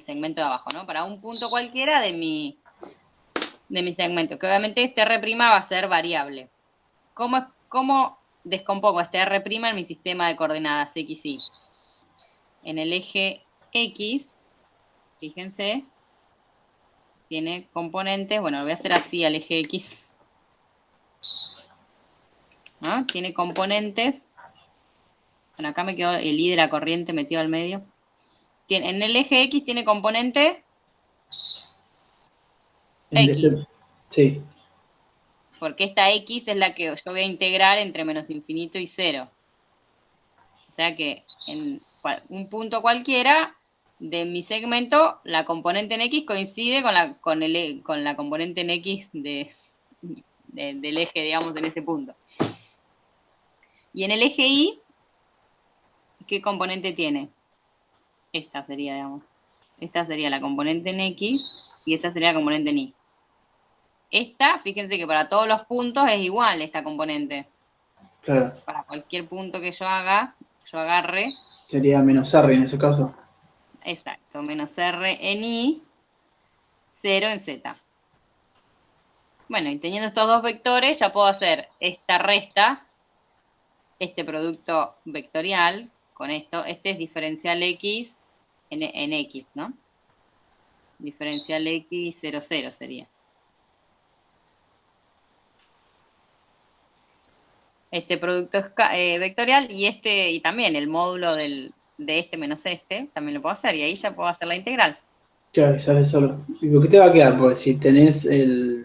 segmento de abajo, ¿no? Para un punto cualquiera de mi segmento, que obviamente este R' va a ser variable. ¿Cómo descompongo este R' en mi sistema de coordenadas X, Y? En el eje X, fíjense, tiene componentes, bueno, lo voy a hacer así al eje X, ¿no? Tiene componentes, bueno, acá me quedó el I de la corriente metido al medio. En el eje X tiene componente X. Sí. Porque esta X es la que yo voy a integrar entre menos infinito y 0. O sea que en un punto cualquiera de mi segmento, la componente en X coincide con la componente en X del eje, digamos, en ese punto. Y en el eje Y, ¿qué componente tiene? Esta sería, digamos. Esta sería la componente en X y esta sería la componente en Y. Esta, fíjense que para todos los puntos es igual esta componente. Claro. Para cualquier punto que yo agarre. Sería menos R en ese caso. Exacto, menos R en Y, 0 en Z. Bueno, y teniendo estos dos vectores, ya puedo hacer esta resta, este producto vectorial, con esto. Este es diferencial X en X, ¿no? Diferencial X 0, 0 sería. Este producto vectorial y también el módulo de este menos este, también lo puedo hacer, y ahí ya puedo hacer la integral. Claro, que sale solo. ¿Y por qué te va a quedar? Porque si tenés el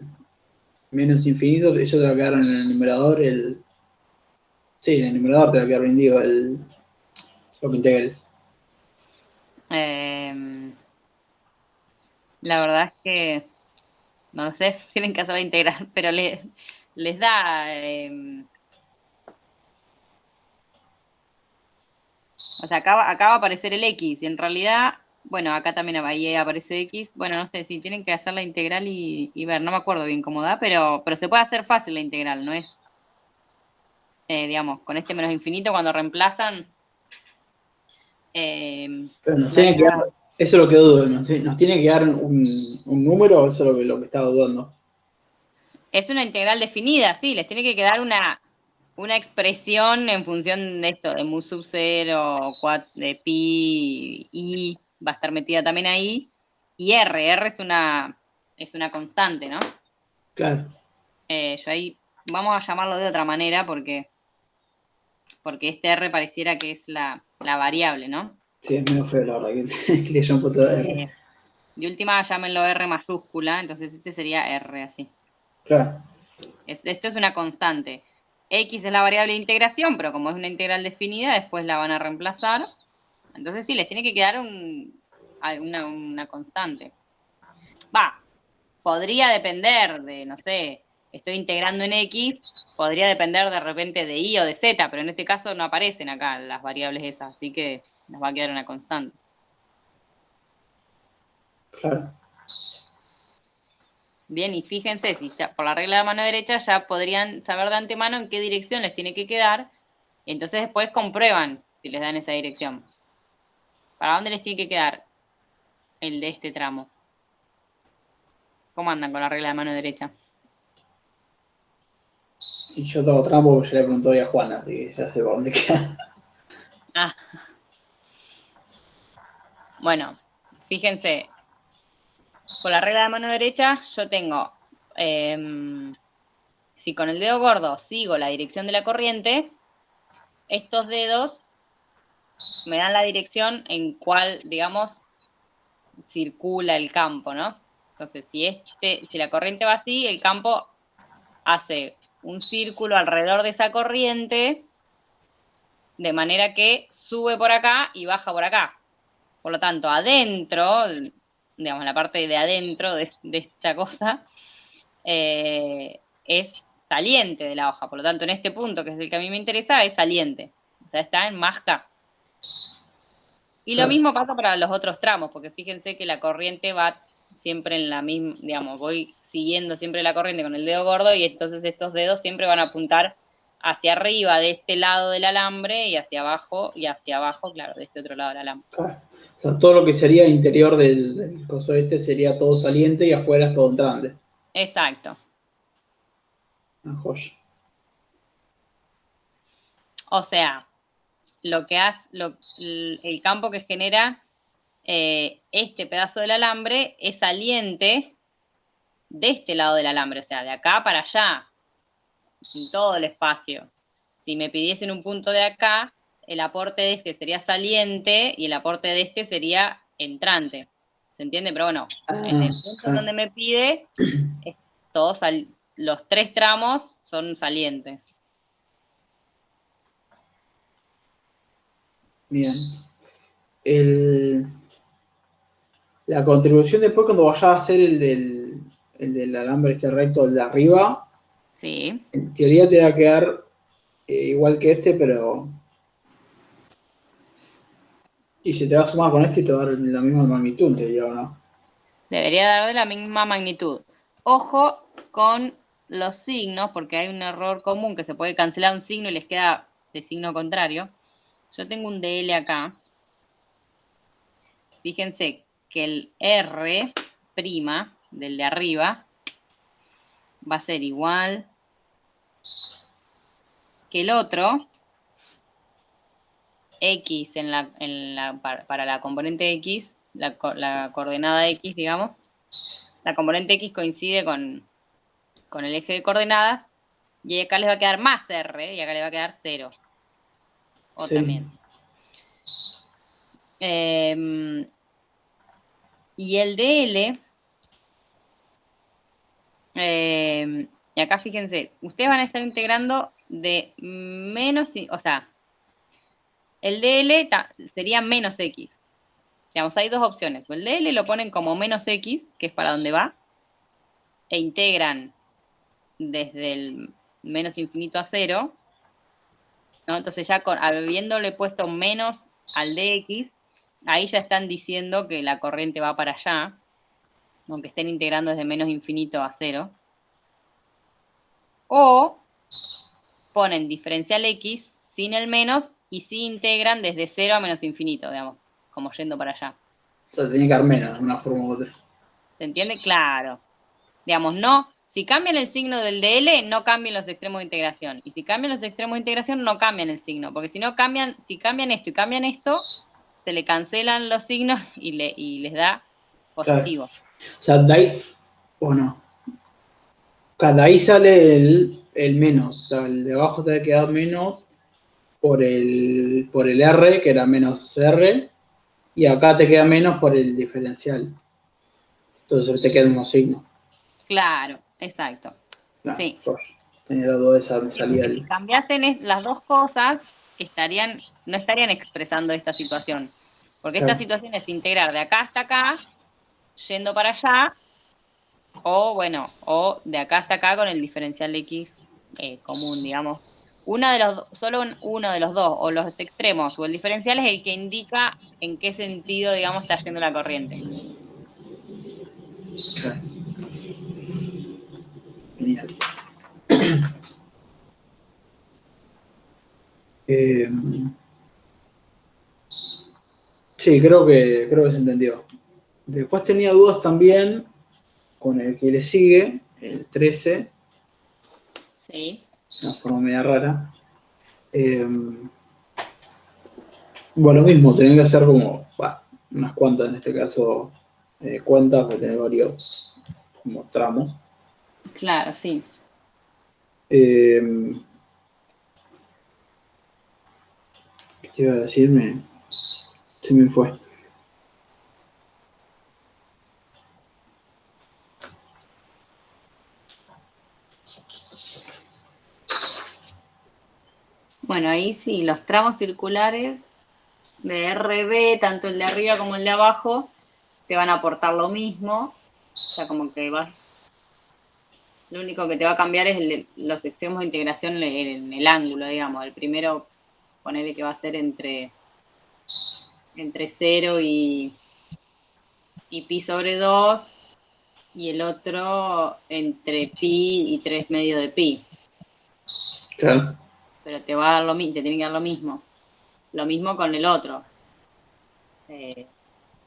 menos infinito, eso te va a quedar en el numerador, Sí, en el numerador te va a quedar rendido lo que integres. La verdad es que no lo sé, tienen que hacer la integral, pero les da... o sea, acá va a aparecer el X, y en realidad, bueno, acá también ahí aparece X. Bueno, no sé, si tienen que hacer la integral y ver, no me acuerdo bien cómo da, pero se puede hacer fácil la integral, no es, digamos, con este menos infinito cuando reemplazan, Pero nos no hay tiene que dar, nada. eso es lo que dudo, nos tiene que dar un número, eso es lo que estaba dudando. Es una integral definida, sí, les tiene que quedar una expresión en función de esto, de mu sub 0, de pi, i, va a estar metida también ahí, y R es una constante, ¿no? Claro. Yo ahí, vamos a llamarlo de otra manera porque este R pareciera que es la variable, ¿no? Sí, es medio feo la verdad que le llaman por toda R. De última, llámenlo R mayúscula, entonces este sería R así. Claro. Esto es una constante. X es la variable de integración, pero como es una integral definida, después la van a reemplazar. Entonces sí, les tiene que quedar una constante. Podría depender de, no sé, estoy integrando en X, podría depender de repente de Y o de Z, pero en este caso no aparecen acá las variables esas, así que nos va a quedar una constante. Claro. Bien, y fíjense, si ya por la regla de la mano derecha ya podrían saber de antemano en qué dirección les tiene que quedar, y entonces después comprueban si les dan esa dirección. ¿Para dónde les tiene que quedar el de este tramo? ¿Cómo andan con la regla de mano derecha? Y yo tengo trampo porque ya le preguntó hoy a Juana, así que ya sé por dónde queda. Ah, bueno, fíjense, con la regla de mano derecha yo tengo, si con el dedo gordo sigo la dirección de la corriente, estos dedos me dan la dirección en cual, digamos, circula el campo, ¿no? Entonces, si la corriente va así, el campo hace un círculo alrededor de esa corriente, de manera que sube por acá y baja por acá. Por lo tanto, adentro, digamos, la parte de adentro de esta cosa, es saliente de la hoja. Por lo tanto, en este punto, que es el que a mí me interesa, es saliente. O sea, está en más K. Y lo Claro. mismo pasa para los otros tramos, porque fíjense que la corriente va siempre en la misma, digamos, voy siguiendo siempre la corriente con el dedo gordo y entonces estos dedos siempre van a apuntar hacia arriba de este lado del alambre y hacia abajo, claro, de este otro lado del alambre. Claro. O sea, todo lo que sería interior del coso este sería todo saliente y afuera es todo entrante. Exacto. Una joya. O sea, lo que hace, el campo que genera este pedazo del alambre es saliente de este lado del alambre, o sea, de acá para allá, en todo el espacio. Si me pidiesen un punto de acá, el aporte de este sería saliente y el aporte de este sería entrante. ¿Se entiende? Pero bueno, en el punto en donde me pide, los 3 tramos son salientes. Bien. La contribución después cuando vayas a hacer el del alambre este recto, el de arriba, Sí. en teoría te va a quedar igual que este, pero... Y se te va a sumar con este y te va a dar la misma magnitud, te diría, ¿o no? Debería dar de la misma magnitud. Ojo con los signos, porque hay un error común que se puede cancelar un signo y les queda de signo contrario. Yo tengo un DL acá. Fíjense que el R' del de arriba va a ser igual que el otro, X para la componente X, la coordenada X, digamos. La componente X coincide con el eje de coordenadas, y acá les va a quedar más R, y acá les va a quedar 0. Otra Sí. menos. Y el DL, y acá fíjense, ustedes van a estar integrando de menos, o sea, el DL sería menos X. Digamos, hay dos opciones. O el DL lo ponen como menos X, que es para donde va, e integran desde el menos infinito a 0, ¿no? Entonces ya habiéndole puesto menos al dx, ahí ya están diciendo que la corriente va para allá, aunque estén integrando desde menos infinito a 0. O ponen diferencial x sin el menos y sí integran desde 0 a menos infinito, digamos, como yendo para allá. O sea, tenía que dar menos de una forma u otra. ¿Se entiende? Claro. Digamos, no, si cambian el signo del DL, no cambien los extremos de integración. Y si cambian los extremos de integración, no cambian el signo. Porque si no cambian, si cambian esto y cambian esto, se le cancelan los signos y les da Claro. positivo. O sea, de ahí, o no. Claro, de ahí sale el menos. O sea, el de abajo te va a quedar menos por el R, que era menos R, y acá te queda menos por el diferencial. Entonces te queda el mismo signo. Claro, exacto. Claro, Sí. tenía la duda de esa Sí, salida. porque si cambiasen las dos cosas, no estarían expresando esta situación. Porque esta Claro. situación es integrar de acá hasta acá, yendo para allá, o bueno, o de acá hasta acá con el diferencial X común, digamos. Solo uno de los dos, o los extremos, o el diferencial es el que indica en qué sentido, digamos, está yendo la corriente. Claro. Genial. Eh, sí, creo que se entendió. Después tenía dudas también con el que le sigue, el 13, Sí. de una forma media rara. Eh, bueno, lo mismo, tenía que hacer como unas cuantas, en este caso, cuentas, de tener varios como tramos. Claro, sí. Eh, ¿Qué iba a decirme? Se me fue. Bueno, ahí sí, los tramos circulares de RB, tanto el de arriba como el de abajo, te van a aportar lo mismo. O sea, como que lo único que te va a cambiar es los extremos de integración en el ángulo, digamos. El primero, ponele que va a ser entre 0 y pi sobre 2, y el otro entre pi y 3 medios de pi. Claro. pero te va a dar te tiene que dar lo mismo. Lo mismo con el otro.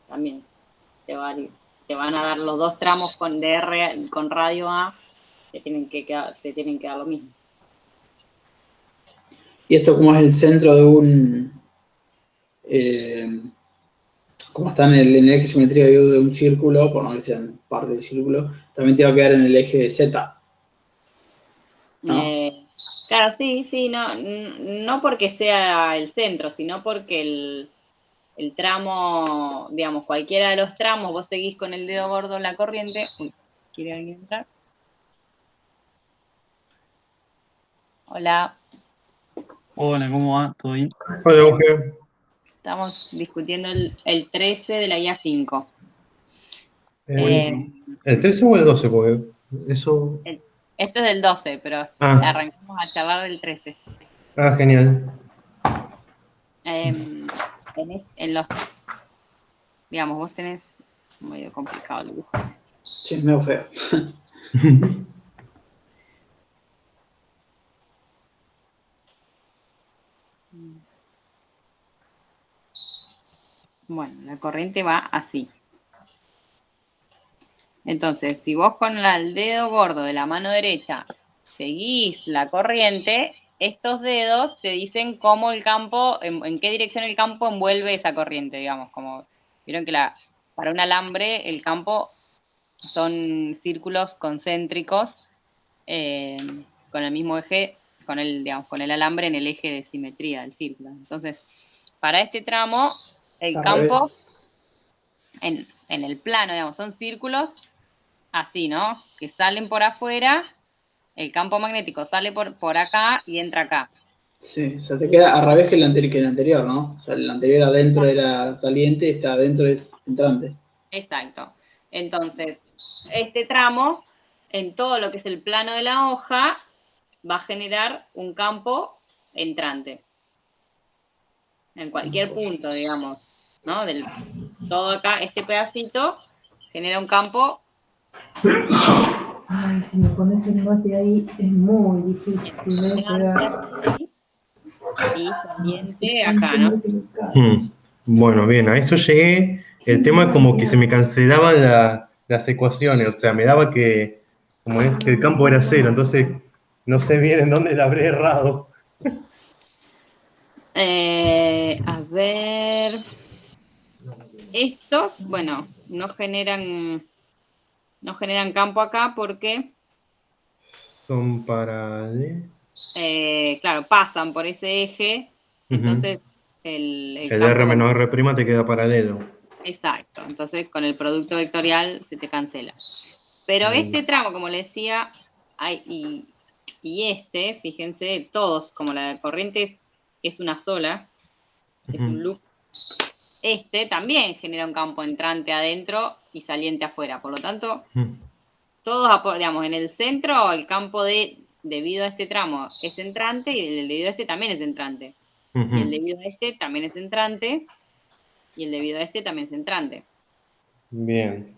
También te van a dar los dos tramos con DR, con radio A, te tienen que dar lo mismo. Y esto como es el centro de un... como está en el eje de simetría de un círculo, por no que sean parte del círculo, también te va a quedar en el eje de Z, ¿no? Claro, sí, no porque sea el centro, sino porque el tramo, digamos, cualquiera de los tramos, vos seguís con el dedo gordo en la corriente. Uy, ¿quiere alguien entrar? Hola, Hola, ¿cómo va? ¿Todo bien? Hola, Euge. estamos discutiendo el 13 de la IA 5. Buenísimo. ¿El 13 o el 12? Porque eso... Este es del 12, pero Ah. arrancamos a charlar del 13. Genial. En los, digamos, vos tenés medio complicado el dibujo. Sí, es medio feo. Bueno, la corriente va así. Entonces, si vos con el dedo gordo de la mano derecha seguís la corriente, estos dedos te dicen cómo el campo, en qué dirección el campo envuelve esa corriente, digamos, como vieron que para un alambre el campo son círculos concéntricos con el mismo eje, digamos, con el alambre en el eje de simetría del círculo. Entonces, para este tramo, el campo en el plano, digamos, son círculos así, ¿no? Que salen por afuera, el campo magnético sale por acá y entra acá. Sí, o sea, te queda al revés que el anterior, ¿no? O sea, el anterior adentro era saliente, este adentro es entrante. Exacto. Entonces, este tramo, en todo lo que es el plano de la hoja, va a generar un campo entrante. En cualquier punto, digamos, ¿no? Todo acá, este pedacito, genera un campo. Ay, si me pones el mate ahí, es muy difícil. Y saliente acá, ¿no? Bueno, bien, a eso llegué. El tema como que se me cancelaban las ecuaciones, o sea, me daba que, como es, que el campo era cero, entonces no sé bien en dónde la habré errado. A ver, estos, bueno, no generan campo acá porque, Son para... claro, pasan por ese eje, entonces el El campo... R menos R' te queda paralelo. Exacto, entonces con el producto vectorial se te cancela. Pero este tramo, como le decía, y este, fíjense, todos, como la corriente es una sola, es un loop, este también genera un campo entrante adentro y saliente afuera. Por lo tanto, todos, digamos, en el centro el campo debido a este tramo es entrante y el debido a este también es entrante. Y el debido a este también es entrante y el debido a este también es entrante. Bien.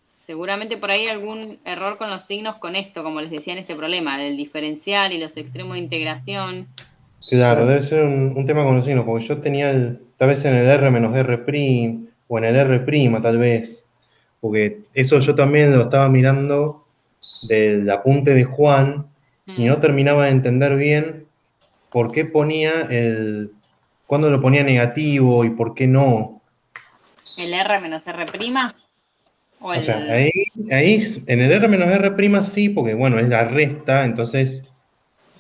Seguramente por ahí algún error con los signos con esto, como les decía en este problema, del diferencial y los extremos de integración. Claro, debe ser un tema con los signos, porque yo tenía tal vez en el R menos R' o en el R' tal vez, porque eso yo también lo estaba mirando del apunte de Juan y no terminaba de entender bien por qué ponía cuándo lo ponía negativo y por qué no. ¿El R menos R'? O sea, ahí en el R menos R' sí, porque bueno, es la resta, entonces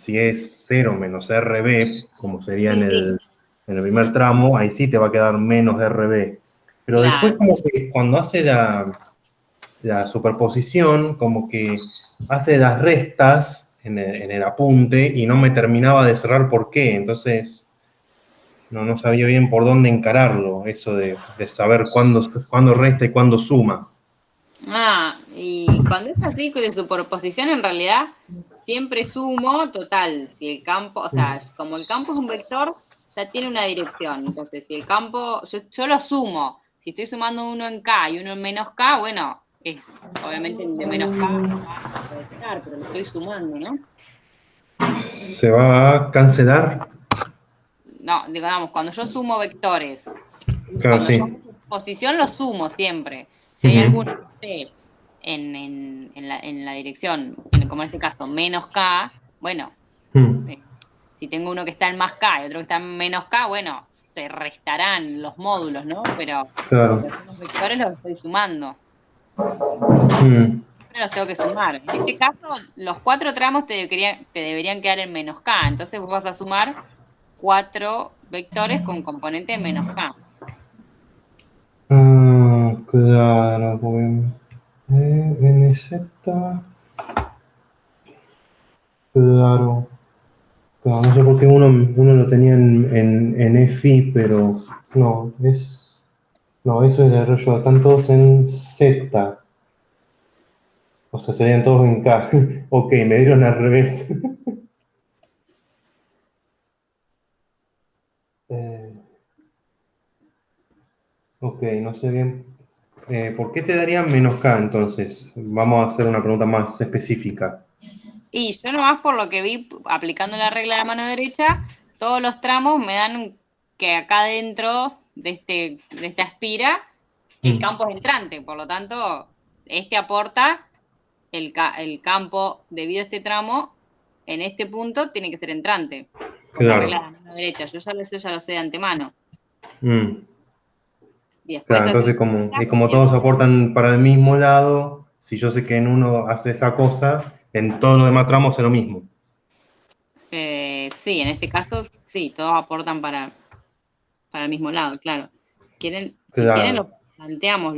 si es 0 menos RB, como sería en el primer tramo, ahí sí te va a quedar menos RB. Pero después como que cuando hace la superposición, como que hace las restas en el apunte y no me terminaba de cerrar por qué. Entonces no sabía bien por dónde encararlo, eso de saber cuándo resta y cuándo suma. Y cuando es así de superposición, en realidad siempre sumo total. Si el campo, o sea, como el campo es un vector, ya tiene una dirección. Entonces, si el campo, yo lo sumo. Si estoy sumando uno en K y uno en menos K, bueno, es obviamente de menos K, puede estar, pero lo estoy sumando, ¿no? ¿Se va a cancelar? No, digamos, cuando yo sumo vectores, Claro, cuando yo sí. hago posición lo sumo siempre. Si hay alguno que esté en la dirección, como en este caso, menos K, bueno, Mm, si tengo uno que está en más K y otro que está en menos K, bueno, se restarán los módulos, ¿no? Pero claro. los vectores los estoy sumando. Mm, Siempre los tengo que sumar. En este caso, los 4 tramos te deberían quedar en menos K. Entonces vos vas a sumar 4 vectores con componente en menos K. claro, pues, NZ, claro. Claro, no sé por qué uno lo tenía en EFI, pero no, no, eso es de rollo, están todos en Z, o sea, serían todos en K. Ok, me dieron al revés. Eh, ok, no sé bien. ¿Por qué te darían menos K entonces? Vamos a hacer una pregunta más específica. Y yo nomás por lo que vi, aplicando la regla de la mano derecha, todos los tramos me dan que acá dentro de esta espira, el campo es entrante. Por lo tanto, este aporta el campo debido a este tramo, en este punto tiene que ser entrante, por la regla de Claro. la mano derecha. Eso ya lo sé de antemano. Mm, Y después claro, entonces como todos aportan para el mismo lado, si yo sé que en uno hace esa cosa, en todos los demás tramos hace lo mismo. sí, en este caso, sí, todos aportan para el mismo lado, claro. Si quieren, Claro. planteamos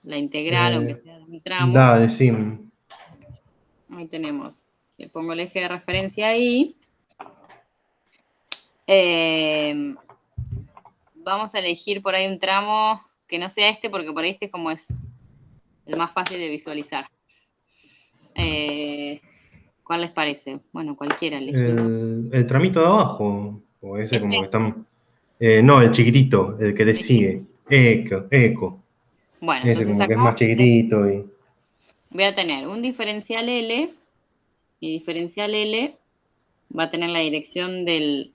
la integral, aunque sea de un tramo. Dale, sí. Ahí tenemos. Le pongo el eje de referencia ahí. Vamos a elegir por ahí un tramo que no sea este, porque por ahí este como es el más fácil de visualizar. ¿Cuál les parece? Bueno, cualquiera elegimos. El tramito de abajo, o ese como que Este, están... no, el chiquitito, el que le sigue. Eco. bueno, Ese entonces como que es acá más chiquitito y... voy a tener un diferencial L, y diferencial L va a tener la dirección de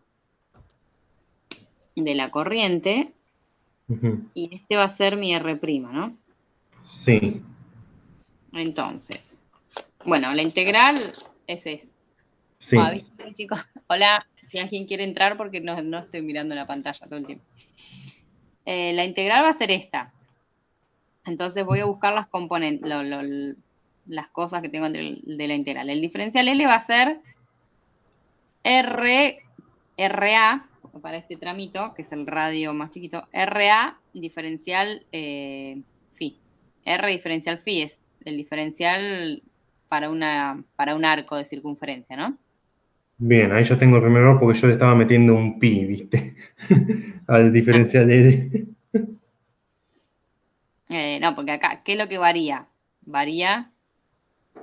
la corriente, Ujú. y este va a ser mi R', ¿no? Sí, Entonces, bueno, la integral es esta. sí. ¿Viste, chicos? Hola, si alguien quiere entrar porque no estoy mirando la pantalla todo el tiempo. La integral va a ser esta. Entonces voy a buscar las componentes, las cosas que tengo de la integral. El diferencial L va a ser RA, para este tramito, que es el radio más chiquito, RA diferencial phi. R diferencial phi es el diferencial para un arco de circunferencia, ¿no? Bien, ahí ya tengo el primer error porque yo le estaba metiendo un pi, ¿viste? Al diferencial de... No, porque acá, ¿qué es lo que varía? Varía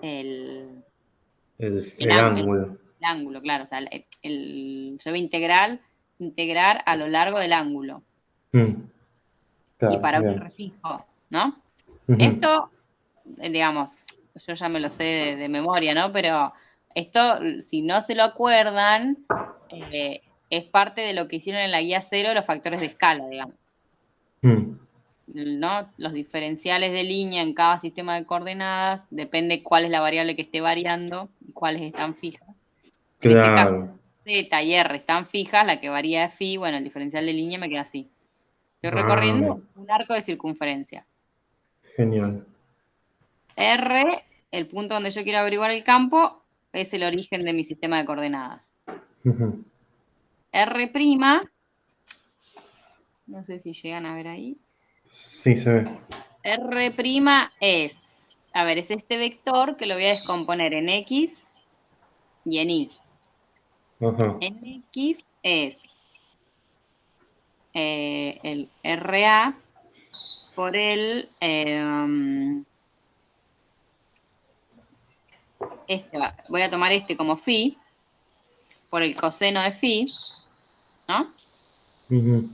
el, el, El ang- el- ángulo. el ángulo, claro. O sea, yo voy a integrar a lo largo del ángulo. Mm, Y claro, para un bien. R fijo, ¿no? Ujú. Esto, digamos, yo ya me lo sé de memoria, ¿no? Pero esto, si no se lo acuerdan, es parte de lo que hicieron en la guía cero los factores de escala, digamos. Mm, ¿No? Los diferenciales de línea en cada sistema de coordenadas, depende cuál es la variable que esté variando y cuáles están fijas. En este caso, claro. Z y R están fijas, la que varía es phi, bueno, el diferencial de línea me queda así. Estoy Bien. recorriendo un arco de circunferencia. Genial. R, el punto donde yo quiero averiguar el campo, es el origen de mi sistema de coordenadas. Ujú. R', no sé si llegan a ver ahí. Sí, se ve. R' es este vector que lo voy a descomponer en X y en Y. Ajá. En X es el RA por voy a tomar este como phi, por el coseno de phi, ¿no? Ujú.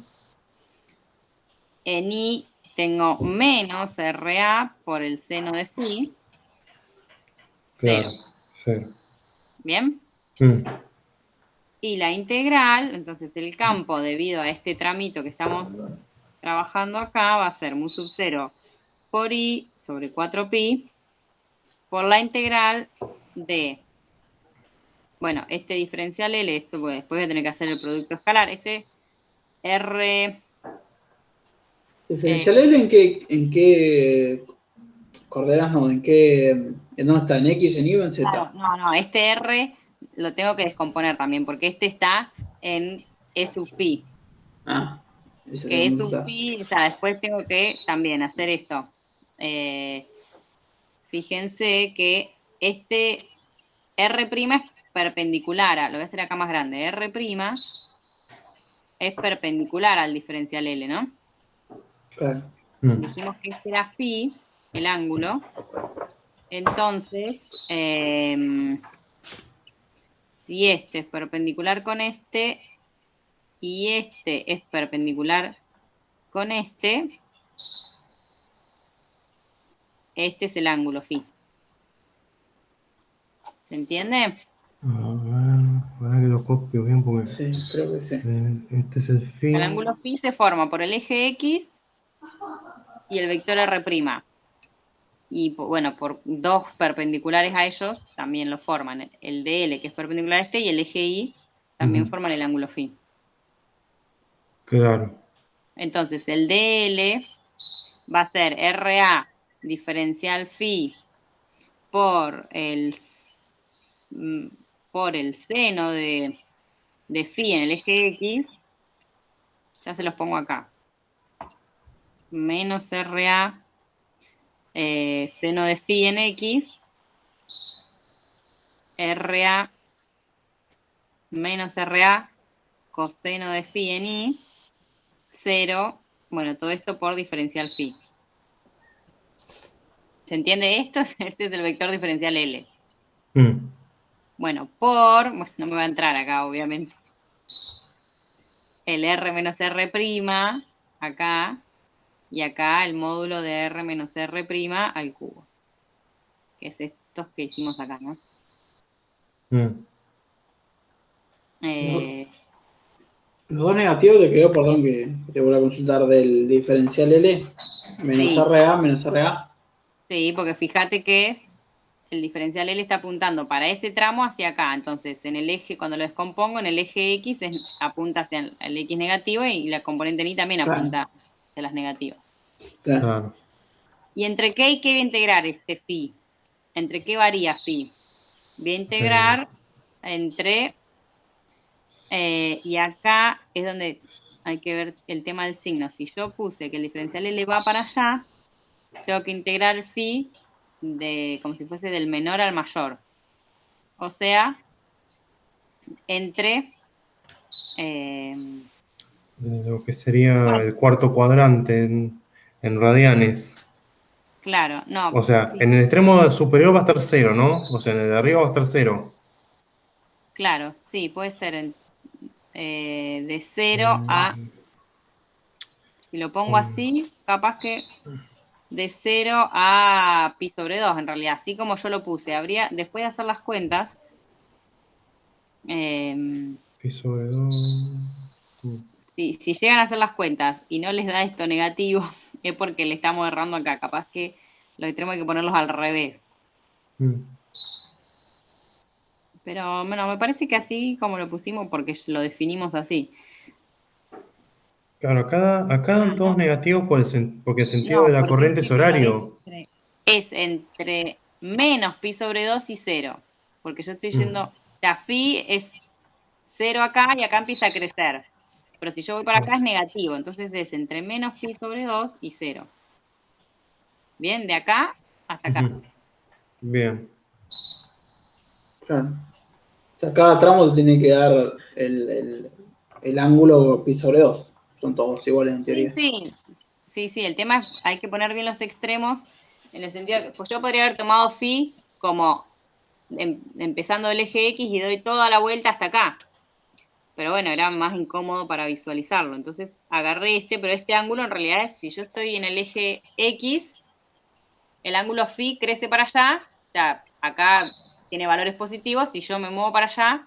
En Y tengo menos RA por el seno de phi, 0. Claro, cero. ¿Bien? Y la integral, entonces el campo debido a este tramito que estamos trabajando acá va a ser mu sub 0 por i sobre 4pi por la integral de, bueno, este diferencial L, esto pues, después voy a tener que hacer el producto escalar, este R... ¿Diferencial L en qué coordenadas no? ¿En dónde está? ¿En X, en Y o en Claro, Z? no, este R lo tengo que descomponer también, porque este está en E sub phi, Ah, ese que E dónde sub está. phi, o sea, después tengo que también hacer esto. Fíjense que este R' es perpendicular a, lo voy a hacer acá más grande, R' es perpendicular al diferencial L, ¿no? Claro. Dijimos que este era phi, el ángulo. Entonces, si este es perpendicular con este y este es perpendicular con este es el ángulo phi. ¿Se entiende? A ver, para que lo copio bien porque Sí, creo que sí. este es el El fin. ángulo phi se forma por el eje X y el vector R'. Y bueno, por dos perpendiculares a ellos también lo forman. El DL, que es perpendicular a este, y el eje Y también forman el ángulo phi. Claro. Entonces, el DL va a ser RA diferencial phi por el seno de phi en el eje X. Ya se los pongo acá. Menos RA seno de phi en X. RA menos RA coseno de phi en Y, 0, bueno, todo esto por diferencial phi. ¿Se entiende esto? Este es el vector diferencial L. Bueno, bueno, no me va a entrar acá, obviamente. El R menos R', acá, y acá el módulo de R menos R' al cubo. Que es estos que hicimos acá, ¿no? Los dos negativos te quedó, perdón que te voy a consultar del diferencial L, menos Sí, RA, menos RA. sí, porque fíjate que el diferencial L está apuntando para ese tramo hacia acá. Entonces, en el eje, cuando lo descompongo, en el eje X apunta hacia el X negativo y la componente Y también apunta hacia las negativas. Claro. ¿Y entre qué y qué voy a integrar este phi? ¿Entre qué varía phi? Voy a integrar entre... y acá es donde hay que ver el tema del signo. Si yo puse que el diferencial L va para allá, tengo que integrar el phi como si fuese del menor al mayor. O sea, entre... Lo que sería el cuarto cuadrante en radianes. claro, no. O sea, Sí, en el extremo superior va a estar 0, ¿no? O sea, en el de arriba va a estar 0. claro, sí, puede ser de 0 a... Si lo pongo así, capaz que de 0 a pi sobre 2, en realidad. Así como yo lo puse. Después de hacer las cuentas... Pi sobre 2. si llegan a hacer las cuentas y no les da esto negativo, es porque le estamos errando acá. Capaz que los extremos hay que ponerlos al revés. Pero bueno, me parece que así como lo pusimos, porque lo definimos así. Claro, acá dan todos negativos porque el sentido No, de la porque corriente es horario. es entre menos pi sobre 2 y 0. Porque yo estoy yendo, la phi es 0 acá y acá empieza a crecer. Pero si yo voy para acá es negativo, entonces es entre menos pi sobre 2 y 0. Bien, de acá hasta acá. Bien. Claro. O sea, cada tramo te tiene que dar el ángulo pi sobre 2. Son todos iguales en Sí, teoría. sí. Sí, sí, el tema es hay que poner bien los extremos en el sentido que pues yo podría haber tomado phi como empezando el eje X y doy toda la vuelta hasta acá. pero bueno, era más incómodo para visualizarlo. Entonces agarré este, pero este ángulo en realidad es, si yo estoy en el eje X, el ángulo phi crece para allá, o sea, acá tiene valores positivos, si yo me muevo para allá,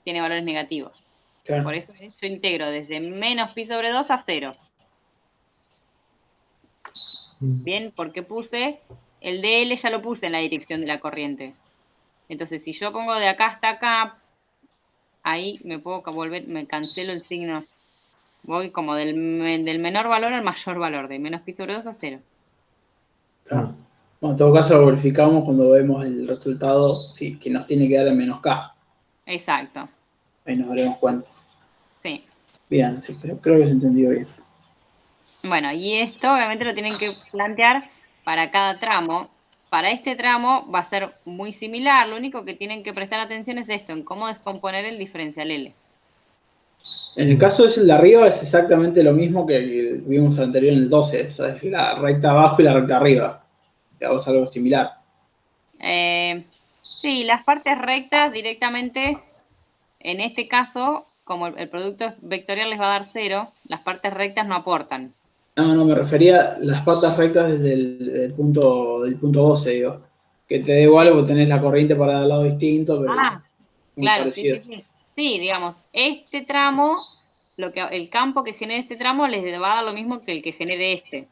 tiene valores negativos. Claro. Por eso yo integro desde menos pi sobre 2 a 0. Bien, porque puse, el dl ya lo puse en la dirección de la corriente. Entonces, si yo pongo de acá hasta acá, ahí me puedo volver, me cancelo el signo. Voy como del menor valor al mayor valor, de menos pi sobre 2 a 0. Claro. Bueno, en todo caso lo verificamos cuando vemos el resultado, sí, que nos tiene que dar en menos K. Exacto. Ahí nos daremos cuenta. Sí. Bien, sí, creo que se entendió bien. Bueno, y esto obviamente lo tienen que plantear para cada tramo. Para este tramo va a ser muy similar, lo único que tienen que prestar atención es esto, en cómo descomponer el diferencial L. En el caso de de arriba es exactamente lo mismo que vimos anterior en el 12, o sea, es la recta abajo y la recta arriba. Hagamos algo similar. Sí, las partes rectas directamente, en este caso, como el producto vectorial les va a dar 0, las partes rectas no aportan. No, me refería a las patas rectas desde del punto 12, digo. Que te da igual Sí. porque tenés la corriente para el lado distinto, pero Ah, muy claro, sí, parecido. sí, sí. Sí, digamos, este tramo, el campo que genere este tramo les va a dar lo mismo que el que genere este.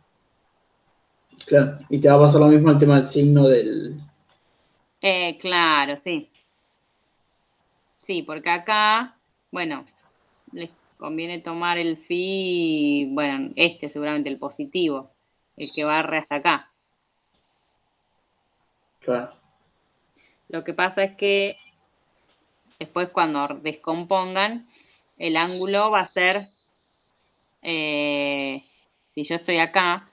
Claro, y te va a pasar lo mismo el tema del signo del... Claro, sí. Sí, porque acá, bueno, les conviene tomar el phi, bueno, este seguramente el positivo, el que barre hasta acá. Claro, Lo que pasa es que después cuando descompongan, el ángulo va a ser, si yo estoy acá,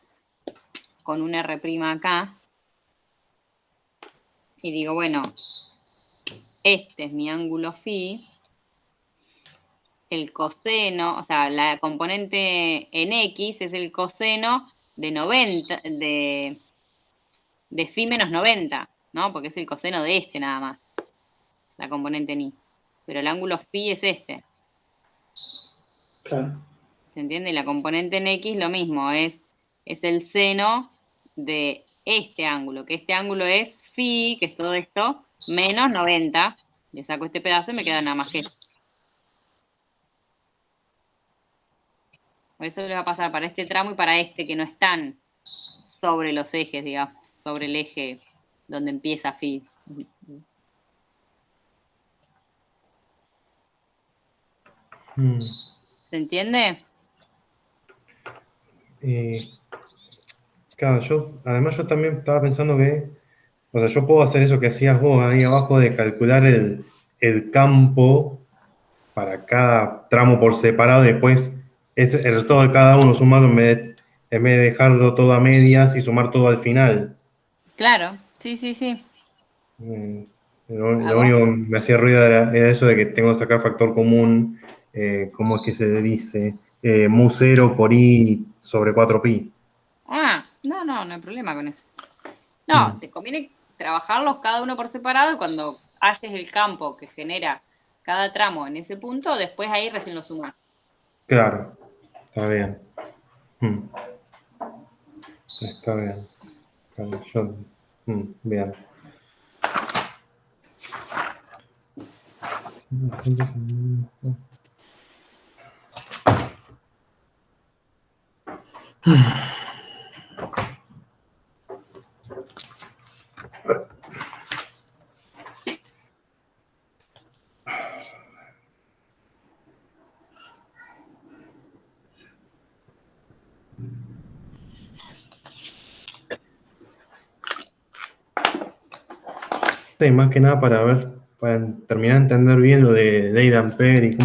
con un R' acá, y digo, bueno, este es mi ángulo phi, el coseno, o sea, la componente en X es el coseno de 90, de phi menos 90, ¿no? Porque es el coseno de este nada más, la componente en Y. Pero el ángulo phi es este, claro. ¿se entiende? Y la componente en X lo mismo, es el seno de este ángulo, que este ángulo es phi, que es todo esto, menos 90. Le saco este pedazo y me queda nada más que esto. Eso le va a pasar para este tramo y para este, que no están sobre los ejes, digamos, sobre el eje donde empieza phi. ¿Se entiende? Claro, además yo también estaba pensando que, o sea, yo puedo hacer eso que hacías vos ahí abajo de calcular el campo para cada tramo por separado y después es el resultado de cada uno sumarlo en vez de dejarlo todo a medias y sumar todo al final. Claro, sí, sí, sí. Lo ¿Hago? único que me hacía ruido era eso de que tengo que sacar factor común, ¿cómo es que se dice? Mu 0 por i sobre 4pi. Ah, no hay problema con eso. No, te conviene trabajarlos cada uno por separado y cuando halles el campo que genera cada tramo en ese punto, después ahí recién lo sumas. Claro, está bien. Está bien. Claro, bien. Sí, más que nada para terminar de entender bien lo de ley de Ampere y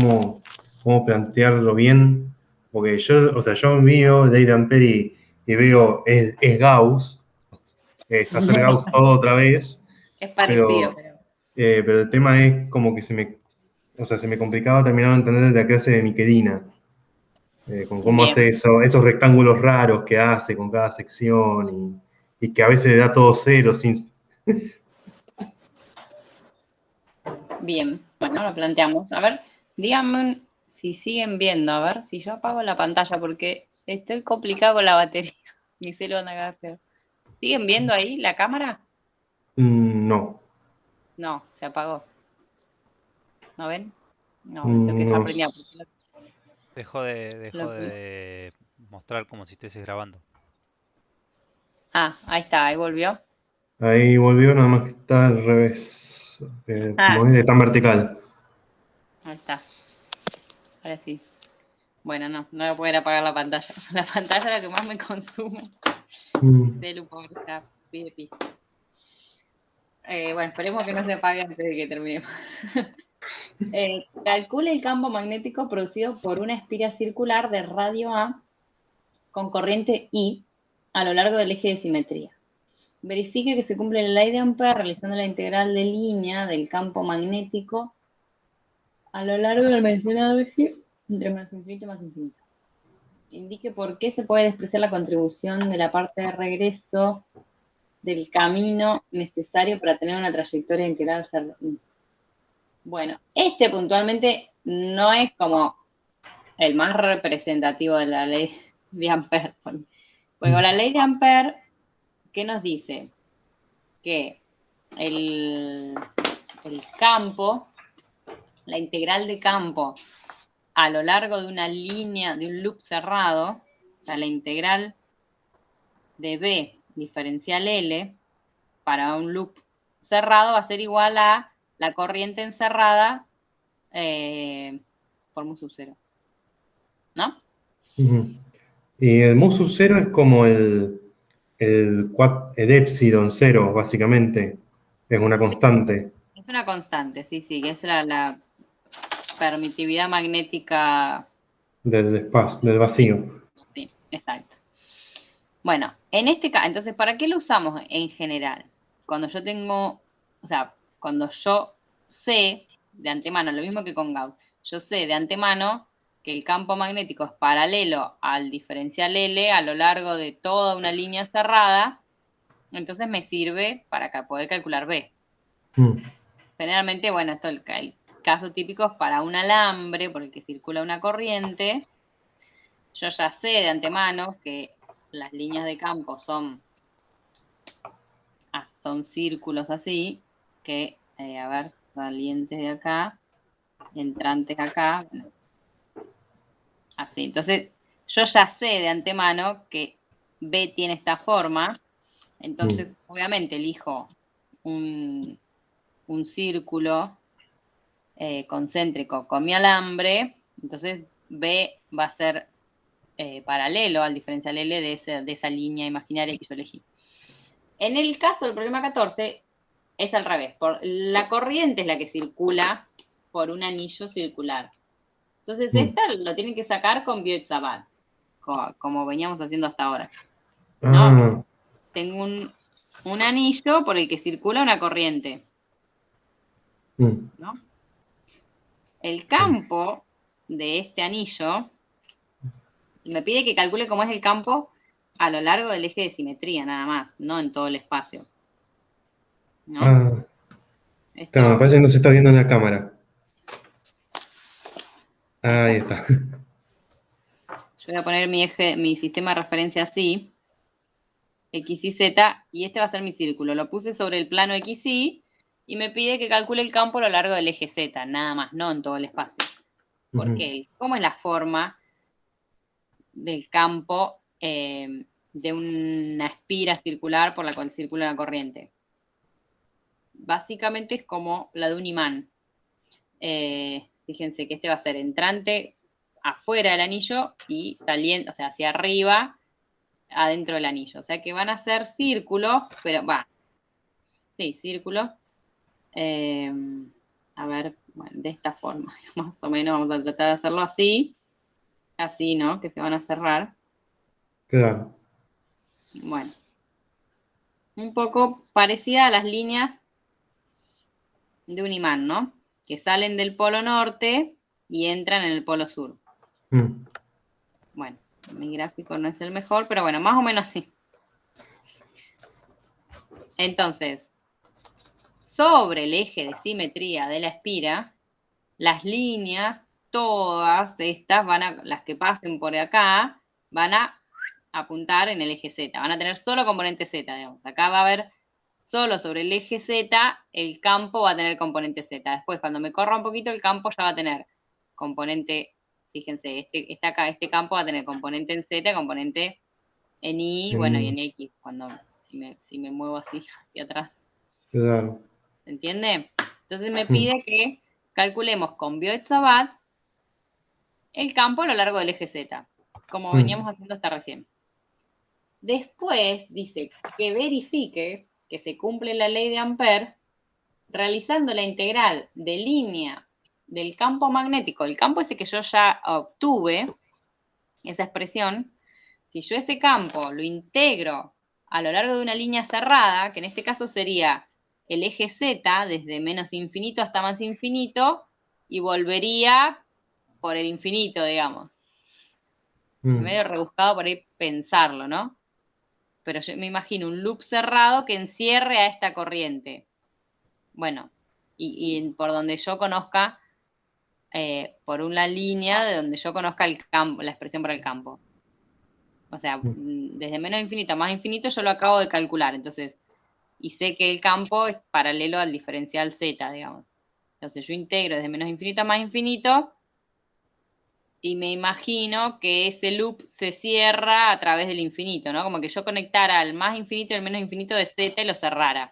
cómo plantearlo bien, porque yo veo ley de Ampere y veo es Gauss, es hacer Gauss todo otra vez, Es parecido, pero, pero... pero el tema es como que se me complicaba terminar de entender la clase de Miquelina, con cómo hace Bien, esos rectángulos raros que hace con cada sección y que a veces da todo cero sin... bien. Bueno, lo planteamos. A ver, dígame si siguen viendo, a ver, si yo apago la pantalla porque estoy complicado con la batería. Mi celo anda acá feo. ¿Siguen viendo ahí la cámara? No. No, se apagó. ¿No ven? No, tengo que dejar No. prendida. Dejó Lo que- de mostrar como si estuvieses grabando. Ah, ahí está, ahí volvió. Ahí volvió, nada más que está al revés. Ah, Como es tan vertical. ahí está. Ahora sí. Bueno, no voy a poder apagar la pantalla. La pantalla es la que más me consume. Mm. Celu, pobre, ya pide pis. Bueno, esperemos que no se apague antes de que terminemos. Calcula el campo magnético producido por una espira circular de radio A con corriente I a lo largo del eje de simetría. Verifique que se cumple la ley de Ampère realizando la integral de línea del campo magnético a lo largo del mencionado eje entre menos infinito y más infinito. Indique por qué se puede despreciar la contribución de la parte de regreso del camino necesario para tener una trayectoria integral. Bueno, este puntualmente no es como el más representativo de la ley de Ampère. Porque con la ley de Ampère, ¿qué nos dice? Que el campo, la integral de campo a lo largo de una línea, de un loop cerrado, o sea, la integral de B diferencial L para un loop cerrado va a ser igual a la corriente encerrada por mu sub 0. ¿No? Ujú. Y el mu sub 0 es como el epsilon cero, básicamente. Es una constante. Es una constante, sí, que es la permitividad magnética Del espacio, del vacío. Sí, exacto. Bueno, en este caso, entonces, ¿para qué lo usamos en general? Cuando yo tengo, o sea, cuando yo sé de antemano, lo mismo que con Gauss, yo sé de antemano que el campo magnético es paralelo al diferencial L a lo largo de toda una línea cerrada, entonces me sirve para poder calcular B. Mm. Generalmente, bueno, esto el caso típico es para un alambre por el que circula una corriente. Yo ya sé de antemano que las líneas de campo son círculos así, que, a ver, salientes de acá, entrantes acá, así. Entonces, yo ya sé de antemano que B tiene esta forma, entonces, obviamente, elijo un círculo concéntrico con mi alambre, entonces B va a ser paralelo al diferencial L de esa línea imaginaria que yo elegí. En el caso del problema 14, es al revés. La corriente es la que circula por un anillo circular. Entonces, esta lo tienen que sacar con Biot-Savart, como veníamos haciendo hasta ahora. ¿No? Ah. Tengo un anillo por el que circula una corriente. ¿No? El campo de este anillo me pide que calcule cómo es el campo a lo largo del eje de simetría, nada más, no en todo el espacio. ¿No? Ah. Esto, Claro, me parece que no se está viendo en la cámara. Ahí está. yo voy a poner mi sistema de referencia así, X, Y, Z, y este va a ser mi círculo. Lo puse sobre el plano X, Y, y me pide que calcule el campo a lo largo del eje Z, nada más, no en todo el espacio. ¿Por qué? ¿Cómo es la forma del campo de una espira circular por la cual circula la corriente? Básicamente es como la de un imán. Fíjense que este va a ser entrante afuera del anillo y saliendo, o sea, hacia arriba, adentro del anillo. O sea que van a ser círculos, pero sí, círculos. A ver, bueno, de esta forma, más o menos vamos a tratar de hacerlo así, ¿no? Que se van a cerrar. Claro. Bueno, un poco parecida a las líneas de un imán, ¿no? Que salen del polo norte y entran en el polo sur. Bueno, mi gráfico no es el mejor, pero bueno, más o menos así. Entonces, sobre el eje de simetría de la espira, las líneas todas estas las que pasen por acá, van a apuntar en el eje Z. Van a tener solo componente Z, digamos. Acá va a haber solo sobre el eje Z, el campo va a tener componente Z. Después, cuando me corra un poquito, el campo ya va a tener componente, fíjense, este campo va a tener componente en Z, componente en Y, bueno, y en X, si me muevo así hacia atrás. Claro. ¿Se entiende? Entonces me pide que calculemos con Biot-Savart el campo a lo largo del eje Z, como veníamos haciendo hasta recién. Después dice que verifique que se cumple la ley de Ampère realizando la integral de línea del campo magnético, el campo ese que yo ya obtuve, esa expresión, si yo ese campo lo integro a lo largo de una línea cerrada, que en este caso sería el eje Z, desde menos infinito hasta más infinito, y volvería por el infinito, digamos. Medio rebuscado por ahí pensarlo, ¿no? Pero yo me imagino un loop cerrado que encierre a esta corriente. Bueno, y por donde yo conozca, por una línea de donde yo conozca el campo, la expresión para el campo. O sea, desde menos infinito a más infinito yo lo acabo de calcular, entonces, y sé que el campo es paralelo al diferencial Z, digamos. Entonces yo integro desde menos infinito a más infinito, y me imagino que ese loop se cierra a través del infinito, ¿no? Como que yo conectara al más infinito y al menos infinito de Z y lo cerrara.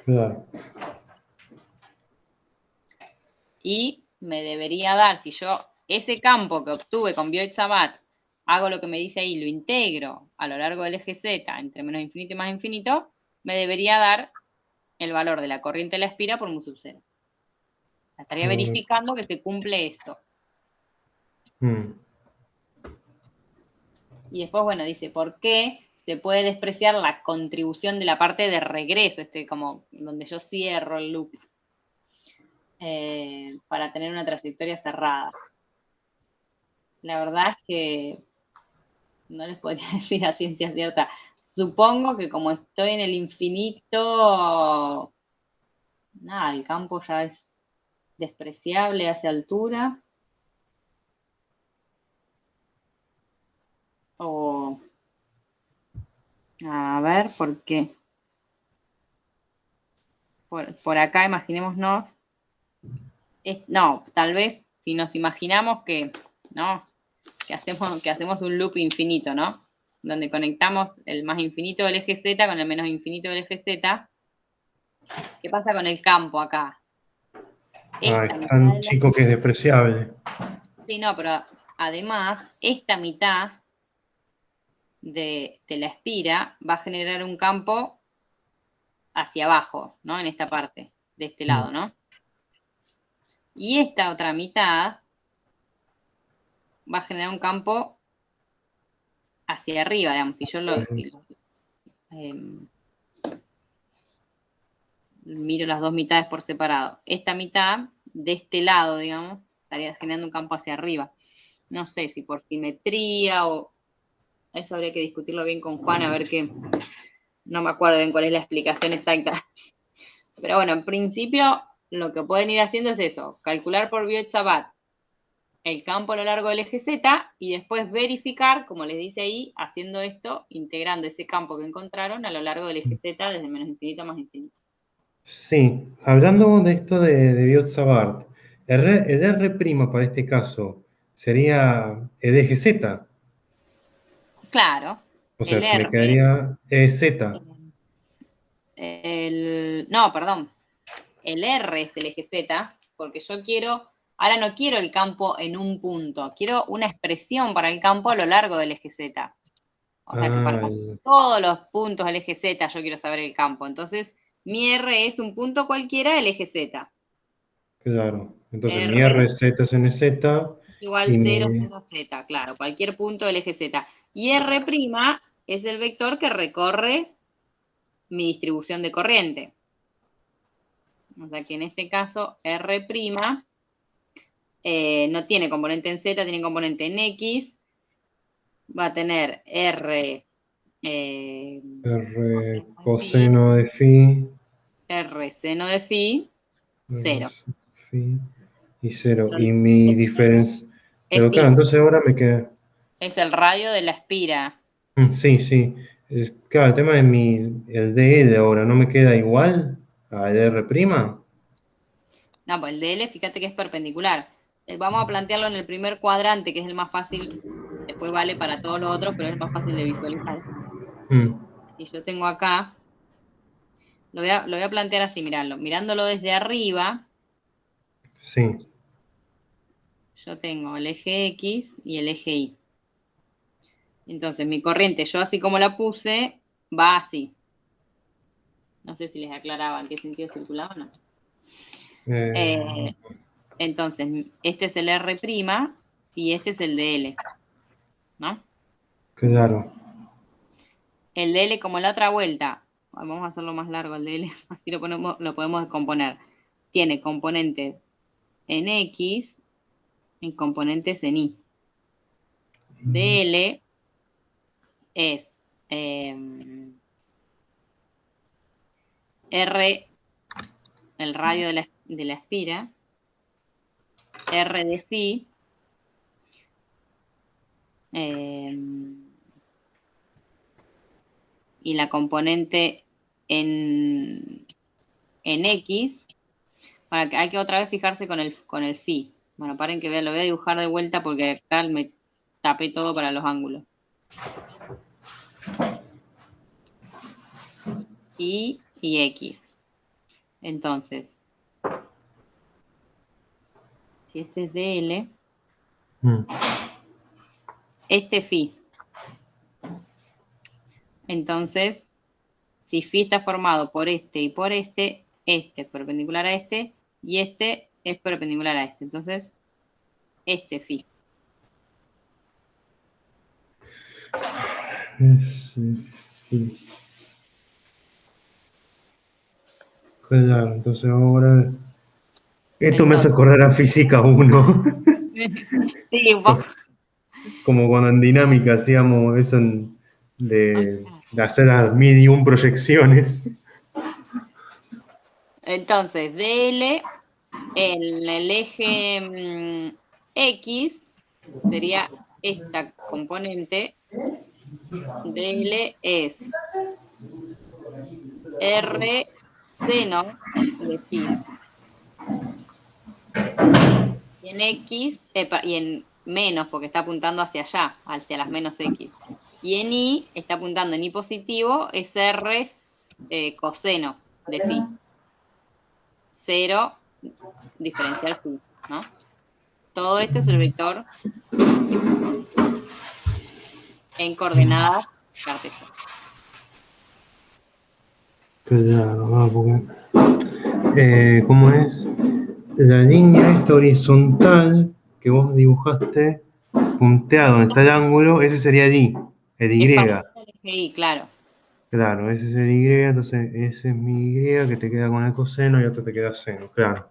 Claro. Y me debería dar, si yo ese campo que obtuve con Biot-Savart, hago lo que me dice ahí, lo integro a lo largo del eje Z entre menos infinito y más infinito, me debería dar el valor de la corriente de la espira por mu sub 0. Estaría verificando que se cumple esto. Y después, bueno, dice, ¿por qué se puede despreciar la contribución de la parte de regreso? Como donde yo cierro el loop. Para tener una trayectoria cerrada. La verdad es que no les podría decir a ciencia cierta. Supongo que como estoy en el infinito, nada, el campo ya es despreciable hacia altura. O, a ver, ¿por qué? Por acá imaginémonos. No, tal vez si nos imaginamos que, ¿no? Que hacemos un loop infinito, ¿no? Donde conectamos el más infinito del eje Z con el menos infinito del eje Z. ¿Qué pasa con el campo acá? Es tan chico que es despreciable. Sí, no, pero además, esta mitad de la espira va a generar un campo hacia abajo, ¿no? En esta parte, de este lado, ¿no? Y esta otra mitad va a generar un campo hacia arriba, digamos. Si yo miro las dos mitades por separado. Esta mitad, de este lado, digamos, estaría generando un campo hacia arriba. No sé si por simetría o... Eso habría que discutirlo bien con Juan, a ver qué... No me acuerdo bien cuál es la explicación exacta. Pero bueno, en principio, lo que pueden ir haciendo es eso. Calcular por Biot-Savart el campo a lo largo del eje Z y después verificar, como les dice ahí, haciendo esto, integrando ese campo que encontraron a lo largo del eje Z desde menos infinito a más infinito. Sí, hablando de esto de Biot-Savart, el R' para este caso sería el eje Z. Claro. O sea, me quedaría Z. No, perdón. El R es el eje Z, porque yo quiero, ahora no quiero el campo en un punto, quiero una expresión para el campo a lo largo del eje Z. O sea, que para todos los puntos del eje Z yo quiero saber el campo. Entonces, mi R es un punto cualquiera del eje Z. Claro. Entonces, mi RZ es en Z. Igual 0, 0, Z, claro. Cualquier punto del eje Z. Y R' es el vector que recorre mi distribución de corriente. O sea que en este caso, R' no tiene componente en Z, tiene componente en X. Va a tener R coseno de phi. R seno de phi, 0. y 0. Y mi diferencia... Es Pero claro, pi, entonces ahora me queda... es el radio de la espira. Sí, sí. Claro, el tema es el DL ahora, ¿no me queda igual al R'? No, pues el DL, fíjate que es perpendicular. Vamos a plantearlo en el primer cuadrante, que es el más fácil, después vale para todos los otros, pero es el más fácil de visualizar. Mm, Y yo tengo acá, lo voy a plantear así, mirándolo desde arriba, sí. yo tengo el eje X y el eje Y. Entonces mi corriente, yo así como la puse, va así. No sé si les aclaraba en qué sentido circulaba o no. Eh, Eh, entonces, este es el R' y este es el DL, ¿no? claro. El DL como la otra vuelta, vamos a hacerlo más largo el DL, así lo podemos descomponer. Tiene componentes en X y componentes en Y. DL es R, el radio de la espira, R de phi, eh, y la componente en X, para que hay que otra vez fijarse con el phi. Bueno, paren que vean, lo voy a dibujar de vuelta porque acá me tapé todo para los ángulos. Y X. Entonces, si este es DL, Mm, este phi. Entonces, si phi está formado por este y por este es perpendicular a este y este es perpendicular a este. Entonces, este phi. sí, sí. Claro, entonces ahora... Esto me hace Entonces, acordar a física 1. sí, un poco. Como cuando en dinámica hacíamos eso de hacer las medium proyecciones. Entonces, DL en el eje X sería esta componente. DL es R seno de phi. Y en X, y en menos, porque está apuntando hacia allá, hacia las menos X. Y en Y, está apuntando en Y positivo, es R coseno de phi. 0 diferencial phi, ¿no? Todo esto es el vector en coordenadas cartesianas. Claro, porque, ¿cómo es? La línea esta horizontal que vos dibujaste, punteado donde está el ángulo, ese sería el Es Y. paralela al eje Y, claro. Claro, ese es el Y, entonces ese es mi Y que te queda con el coseno y otro te queda seno, claro.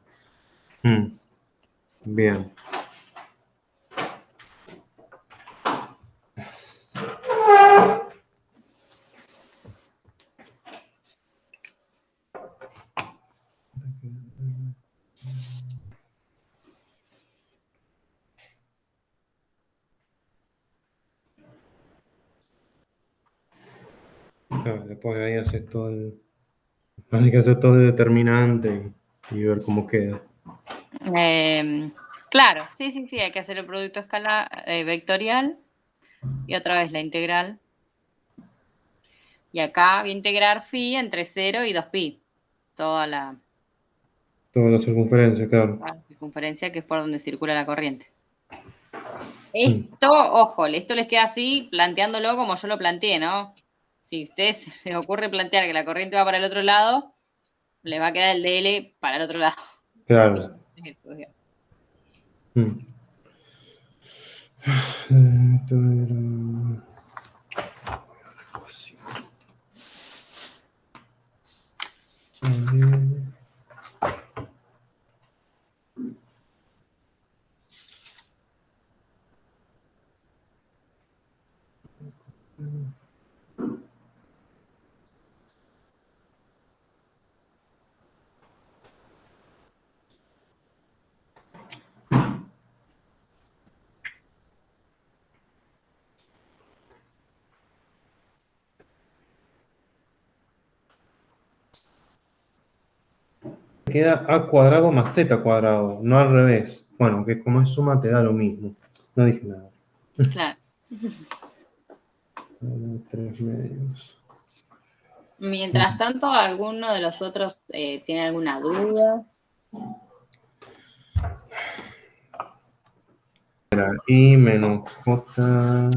Bien. Claro, después ahí haces todo hay que hacer todo el determinante y ver cómo queda. Claro, sí, sí, sí, hay que hacer el producto vectorial y otra vez la integral. Y acá voy a integrar phi entre 0 y 2pi. Toda la Toda la circunferencia, claro. circunferencia que es por donde circula la corriente. Mm. Esto, ojo, esto les queda así planteándolo como yo lo planteé, ¿no? Si a ustedes se les ocurre plantear que la corriente va para el otro lado, les va a quedar el DL para el otro lado. Claro. Mm. Esto era... Bien. queda a cuadrado más z cuadrado, no al revés. Bueno, que como es suma te da lo mismo. No dije nada. Claro. 3 medios. Mientras tanto, ¿alguno de los otros tiene alguna duda? I menos j.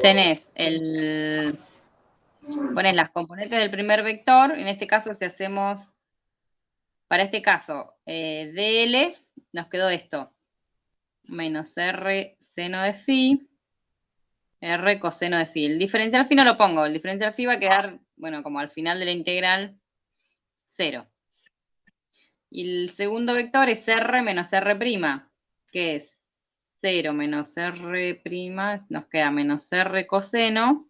Tenés pones las componentes del primer vector, en este caso si hacemos, para este caso, dl, nos quedó esto, menos r seno de phi, r coseno de phi. El diferencial phi no lo pongo, el diferencial phi va a quedar, bueno, como al final de la integral, 0. Y el segundo vector es r menos r', que es 0 menos r', nos queda menos r coseno,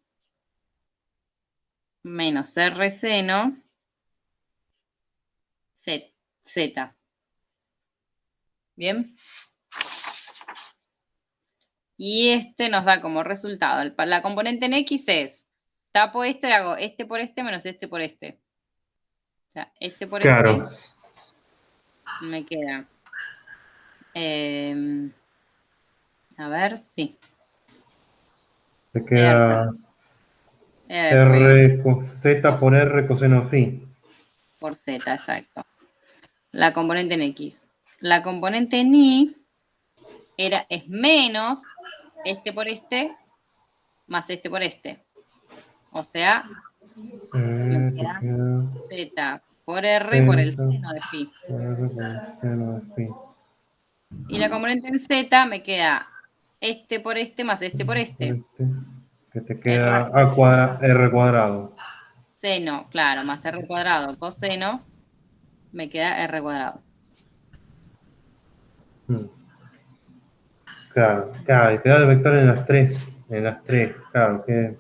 menos r seno, z. ¿Bien? Y este nos da como resultado, la componente en X es, tapo esto y hago este por este menos este por este. O sea, este por Claro. este me queda. A ver, sí. Te queda R Z por R coseno phi. Por Z, exacto. La componente en X. La componente en Y es menos este por este más este por este. O sea, me queda Z por R por el seno de phi. Y la componente en Z me queda este por este más este por este. Que te queda R cuadrado. Seno, claro, más R cuadrado, coseno, me queda R cuadrado. Claro, claro, y te da el vector en las tres, claro, que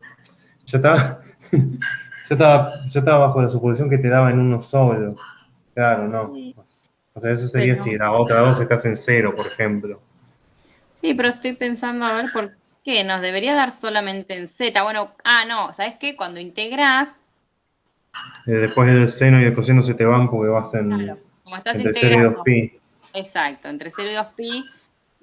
yo estaba, yo estaba bajo la suposición que te daba en uno solo. Claro, no. O sea, eso sería si la otra dos estás en 0, por ejemplo. Sí, pero estoy pensando a ver por qué nos debería dar solamente en Z. Bueno, no, ¿sabes qué? Cuando integrás, Después del seno y el coseno se te van porque vas claro, como estás entre 0 y 2 integrando, pi. exacto, entre 0 y 2 pi,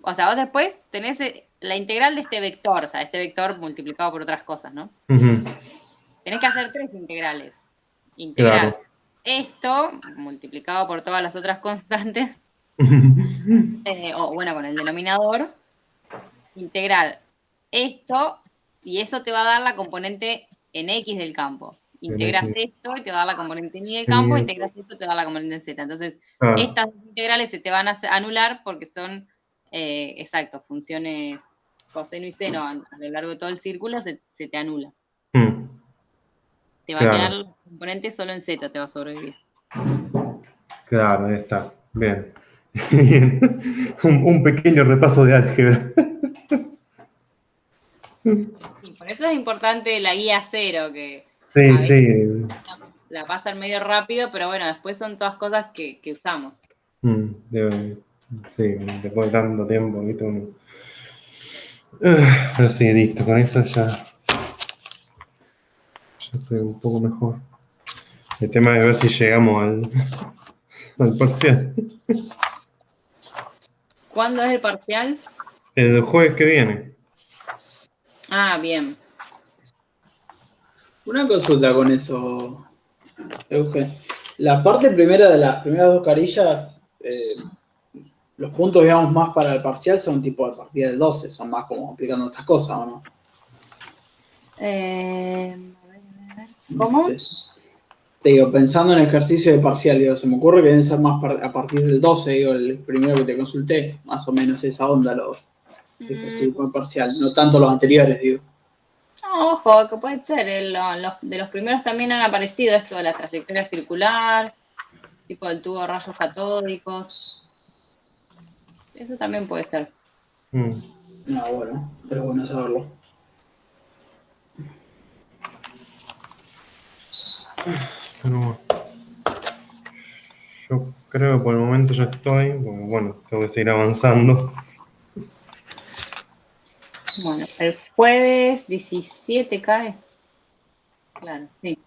o sea, vos después tenés la integral de este vector, o sea, este vector multiplicado por otras cosas, ¿no? Tenés que hacer 3 integrales. Integral Claro. esto multiplicado por todas las otras constantes, o bueno, con el denominador, integral esto, y eso te va a dar la componente en X del campo. Integras esto y te va a dar la componente en Y del campo, integras esto y te va a dar la componente en Z. Entonces, estas integrales se te van a anular porque son, exacto, funciones coseno y seno a lo largo de todo el círculo, se te anula. Te va a quedar la componente solo en Z, te va a sobrevivir. Claro, ahí está. Bien. un pequeño repaso de álgebra. Sí, por eso es importante la guía 0, que Sí, a veces sí. la pasan medio rápido, pero bueno, después son todas cosas que usamos. Sí, después de tanto tiempo, ¿viste? Pero sí, listo, con eso ya estoy un poco mejor. El tema es ver si llegamos al parcial. ¿Cuándo es el parcial? El jueves que viene. Ah, bien. Una consulta con eso, Eugen. La parte primera de las primeras dos carillas, los puntos, digamos, más para el parcial son tipo a partir del 12, son más como aplicando estas cosas, ¿o no? ¿Cómo? Sí. Te digo, pensando en el ejercicio de parcial, digo, se me ocurre que deben ser más a partir del 12, digo, el primero que te consulté, más o menos esa onda los ejercicios de parcial, no tanto los anteriores, digo. No, ojo, que puede ser, de los primeros también han aparecido esto de la trayectoria circular, tipo del tubo de rayos catódicos. Eso también puede ser. No, bueno, pero bueno saberlo. Pero yo creo que por el momento ya estoy, porque bueno, tengo que seguir avanzando. Bueno, el jueves 17 cae. Claro, sí.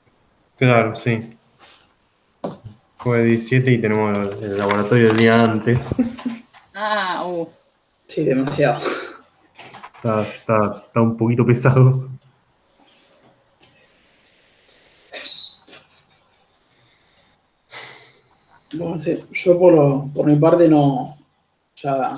Claro, sí. Jueves 17 y tenemos el laboratorio el día antes. Ah, Sí, demasiado. Está un poquito pesado. Bueno, sí, yo por mi parte no, ya